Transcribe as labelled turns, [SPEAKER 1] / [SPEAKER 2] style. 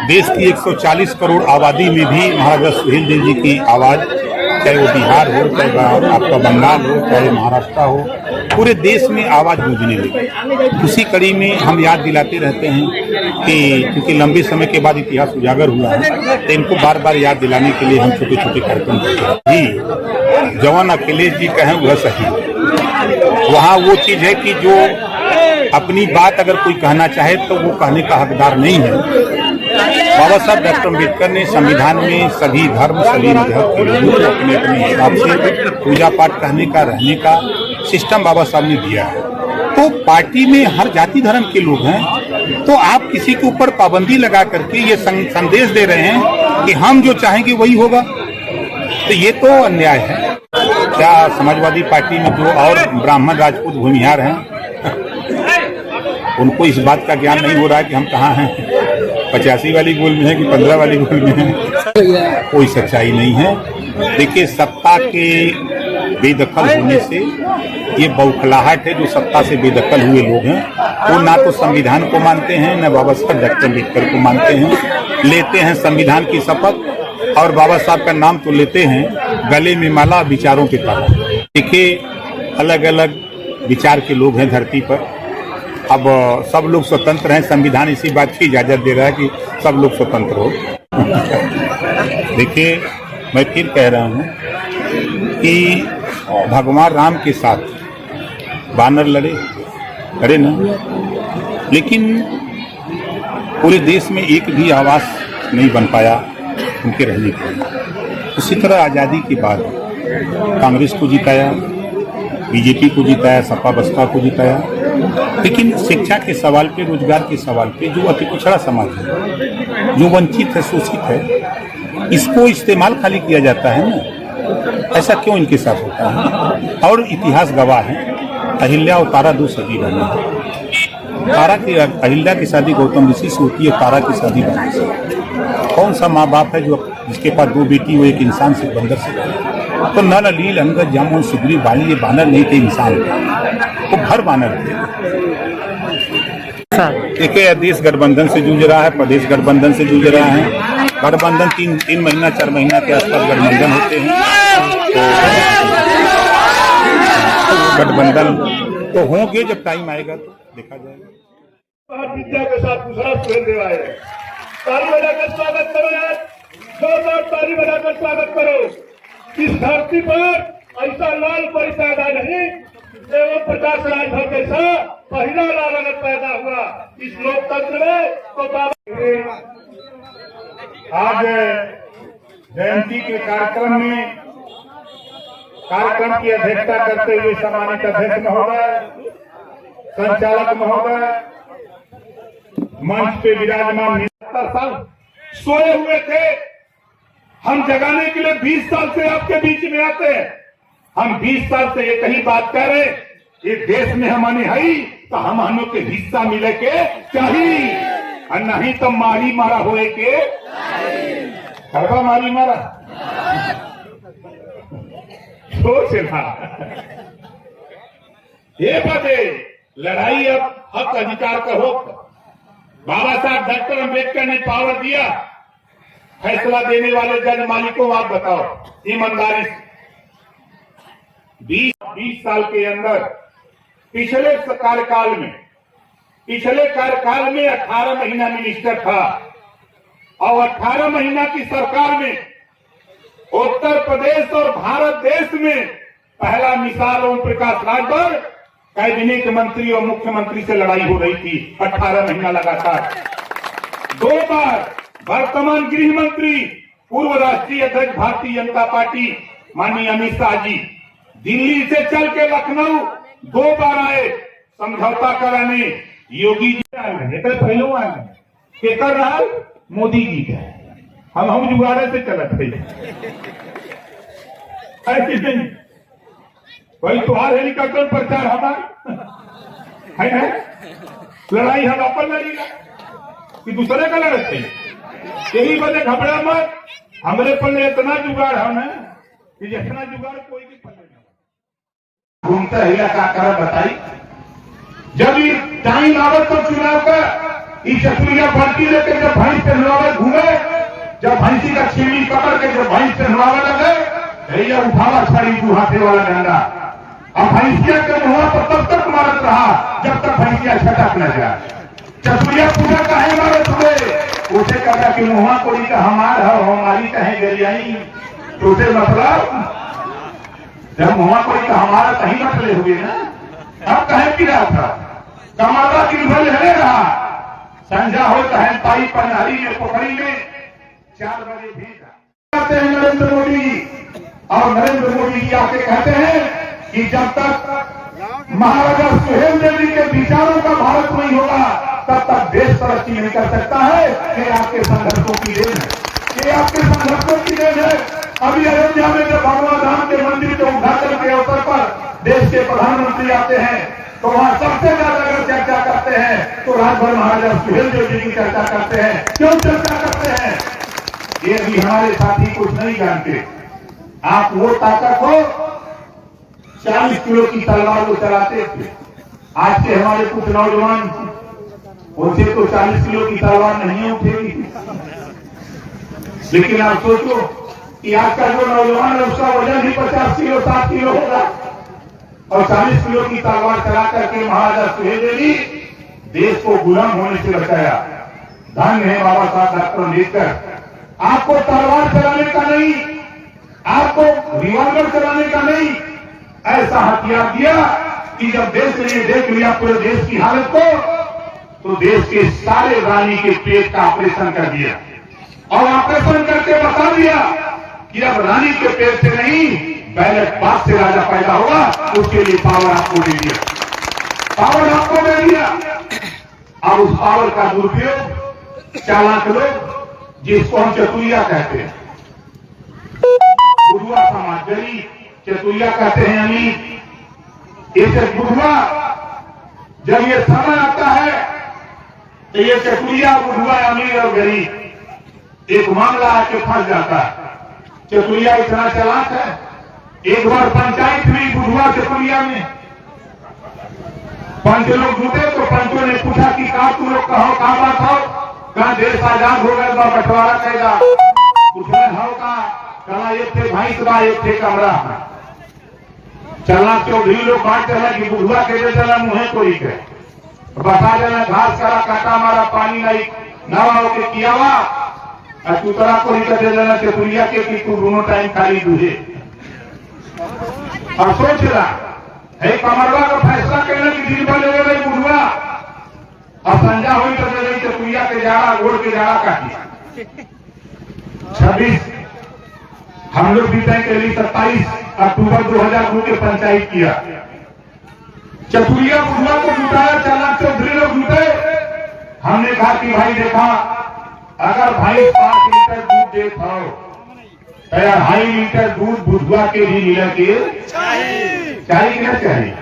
[SPEAKER 1] देश की 140 करोड़ आबादी में भी महाराजा सुहेलदेव जी की आवाज, चाहे वो बिहार हो, चाहे आपका बंगाल हो, चाहे महाराष्ट्र हो, पूरे देश में आवाज गूंजने लगी। उसी कड़ी में हम याद दिलाते रहते हैं कि क्योंकि लंबे समय के बाद इतिहास उजागर हुआ है, तो इनको बार बार याद दिलाने के लिए हम छोटे छोटे कार्यक्रम करते हैं। जवान अखिलेश जी कहें वह सही, वहाँ वो चीज है कि जो अपनी बात अगर कोई कहना चाहे तो वो कहने का हकदार नहीं है। बाबा साहब डॉक्टर अम्बेडकर ने संविधान में सभी धर्म, सभी मजहब के लोगों को अपने अपने हिसाब से पूजा पाठ करने का, रहने का सिस्टम बाबा साहब ने दिया है। तो पार्टी में हर जाति धर्म के लोग हैं, तो आप किसी के ऊपर पाबंदी लगा करके ये संदेश दे रहे हैं कि हम जो चाहेंगे वही होगा, तो ये तो अन्याय है। क्या समाजवादी पार्टी में जो और ब्राह्मण राजपूत भूमिहार हैं उनको इस बात का ज्ञान नहीं हो रहा है कि हम कहाँ हैं, 85 वाली गोल में है कि 15 वाली गोल में है? कोई सच्चाई नहीं है। देखिए, सत्ता के बेदखल होने से ये बौखलाहट है। जो सत्ता से बेदखल हुए लोग हैं वो ना तो संविधान को मानते हैं, न बाबा साहब डॉक्टर अम्बेडकर को मानते हैं। लेते हैं संविधान की शपथ और बाबा साहब का नाम तो लेते हैं, गले में माला, विचारों के ताला। देखिए, अलग अलग विचार के लोग हैं धरती पर। अब सब लोग स्वतंत्र हैं, संविधान इसी बात की इजाजत दे रहा है कि सब लोग स्वतंत्र हो। देखिए, मैं फिर कह रहा हूँ कि भगवान राम के साथ वानर लड़े ना, लेकिन पूरे देश में एक भी आवास नहीं बन पाया उनके रहने के लिए। उसी तरह आज़ादी के बाद कांग्रेस को जिताया, बीजेपी को जिताया, सपा बसपा को जिताया, लेकिन शिक्षा के सवाल पे, रोजगार के सवाल पे जो अति पिछड़ा समाज है, जो वंचित है, शोषित है, इसको इस्तेमाल खाली किया जाता है ना। ऐसा क्यों इनके साथ होता है? और इतिहास गवाह है, अहिल्या और तारा 2 सदी बने। तारा की, अहिल्या की शादी गौतम ऋषि से होती है, तारा की शादी बंदर से। कौन सा माँ बाप है जो जिसके पास 2 बेटी हो, एक इंसान से, बंदर से? तो नल, लील, अंगद, जामुन, सुग्रीव, बाली, ये बानर नहीं थे, इंसान थे, वो भर बानर थे। देखिए, देश गठबंधन से जूझ रहा है, प्रदेश गठबंधन से जूझ रहा है। गठबंधन 3 महीना 4 महीना के आसपास गठबंधन होते हैं, तो गठबंधन तो होंगे, जब टाइम आएगा तो देखा जाएगा।
[SPEAKER 2] विद्या के साथ दूसरा सुहेलदेव आए, ताली बजाकर स्वागत करो यार, जोरदार ताली बजाकर स्वागत करो। इस धरती पर ऐसा लाल कोई पैदा नहीं, एवं प्रकाश राजभर जैसा पहला लाल अगर पैदा हुआ इस लोकतंत्र में, तो बाबा
[SPEAKER 1] आज जयंती के कार्यक्रम की अध्यक्षता करते हुए सम्मानित अध्यक्ष महोदय, संचालक महोदय, मंच पे विराजमान,
[SPEAKER 2] सोए हुए थे, हम जगाने के लिए 20 साल से आपके बीच में आते हैं। हम 20 साल से ये कहीं बात कर रहे, ये देश में हमने है तो हम के हिस्सा मिले के चाहिए, और नहीं तो मारी मारा होए के करवा मारी मारा सोच ना। ये बात लड़ाई अब हक अधिकार का हो। बाबा साहब डॉक्टर अम्बेडकर ने पावर दिया, फैसला देने वाले जज मालिकों, आप बताओ ईमानदारी से 20 साल के अंदर पिछले कार्यकाल में 18 महीना मिनिस्टर था, और 18 महीना की सरकार में उत्तर प्रदेश और भारत देश में पहला मिसाल ओम प्रकाश राजभर कैबिनेट मंत्री और मुख्यमंत्री से लड़ाई हो रही थी 18 महीना लगातार। 2 बार वर्तमान गृह मंत्री, पूर्व राष्ट्रीय अध्यक्ष भारतीय जनता पार्टी माननीय अमित शाह जी दिल्ली से चल के लखनऊ 2 बार आए समझौता कराने। योगी जी पहलू आए के कर रहा मोदी जी का, हम जुगाड़े से चलत थे भाई, तुम्हारे हेलीकॉप्टर प्रचार हमारा है, लड़ाई हम अपन लड़ेगा कि दूसरे का लड़ते हैं। यही वजह घबरा मत, हमरे पल्ले इतना जुगाड़ है ना कि जितना जुगाड़ कोई भी पल्ले नहीं। घूमता हिला का कारण बताई, जब ये टाइम आवत तो चुनाव का, चकुरिया बढ़ती लेकर जब भाई पे भैंसी का छीमी पकड़ के जब भैंस से नहावे लगे, भैया उठावा छड़ी तू हाथे वाला डंडा, और भैंसिया के मुँह पर तब तक मारत रहा जब तक भैंसिया छटक न जाए। चतुरिया पूजा काहे मारत हुए? उसे कहा कि मुँह कोई का हमार हो, हमारी कहे गरियाई। तो उसे मतलब जब मुँह कोई का हमारा कहीं मतले हुए ना, अब कहे पी रहा था कमाला की भल है रहा, संझा हो कहे पाई पनहरी में पोखरी में 4 बजे भेजा कहते हैं नरेंद्र मोदी जी। और नरेंद्र मोदी जी आके कहते हैं कि जब तक महाराजा सुहेलदेव जी के विचारों का भारत नहीं होगा तब तक देश तरक्की नहीं कर सकता है। ये आपके संघर्षों की देन है, ये आपके संघर्षों की देन है। अभी अयोध्या में जब भगवान राम के मंदिर के उद्घाटन के अवसर पर देश के प्रधानमंत्री आते हैं तो वहां सबसे ज्यादा अगर चर्चा करते हैं तो राजभर महाराजा सुहेलदेव जी की चर्चा करते हैं। क्यों चर्चा करते हैं? ये भी हमारे साथी कुछ नहीं जानते। आप वो ताकत हो 40 किलो की तलवार को चलाते थे, आज के हमारे कुछ नौजवान उनसे तो 40 किलो की तलवार नहीं उठेगी। लेकिन आप सोचो कि आज का जो नौजवान है उसका वजन ही 50 किलो 60 किलो होगा, और 40 किलो की तलवार चला करके महाराजा सुहेलदेव जी देश को गुलाम होने से बचाया। धन्य है बाबा साहब डॉक्टर अम्बेडकर। आपको तलवार चलाने का नहीं, आपको रिवॉल्वर चलाने का नहीं, ऐसा हथियार दिया कि जब देश ने ये देख लिया पूरे देश की हालत को, तो देश के सारे रानी के पेट का ऑपरेशन कर दिया, और ऑपरेशन करके बता दिया कि अब रानी के पेट से नहीं बैलेट पास से राजा पैदा होगा। उसके लिए पावर आपको दे दिया, पावर आपको दे दिया। और उस पावर का दुरुपयोग चालाक लोग, जिसको हम चतुरिया कहते हैं, बुढ़वा समाज गरीब, चतुरिया कहते हैं अमीर। इसे बुढ़वा जब ये समय आता है तो ये चतुरिया बुढ़वा अमीर और गरीब एक मामला आके फंस जाता है। चतुरिया इतना चालाक है, एक बार पंचायत हुई बुढ़वा चतुरिया में, पंच लोग जुटे तो पंचों ने पूछा कि कहा तुम लोग कहो कहा बात हो, कहा देश आजाद हो गया बंटवारा कहेगा, उसमें हो कहा एक थे भैंस बा एक थे कमरा। चलना चौधरी लोग बांट चला कि बुढ़वा के चला मुहे कोई के बता देना घास करा काटा मारा पानी नहीं नवा होके किया हुआ, चुतरा को ही कर देना चतुरिया के कि तू दोनों टाइम खाली दूहे। और सोच रहा है कमरवा का फैसला कहना कि दिन भर ले गई बुढ़वा, और संजा हुई तो ले गई चतुरिया के जाड़ा गोड़ के जाड़ा काटी। 26 हम लोग बीते के लिए 27 अक्टूबर 2002 के पंचायत किया। चतुरिया बुढ़वा को जुटाया, चालाक चौधरी लोग जुटे। हमने कहा कि भाई देखा अगर भाई 5 लीटर दूध दे पाओ तो 2.5 लीटर दूध बुढ़वा के भी मिला के चाहिए कि नहीं चाहिए?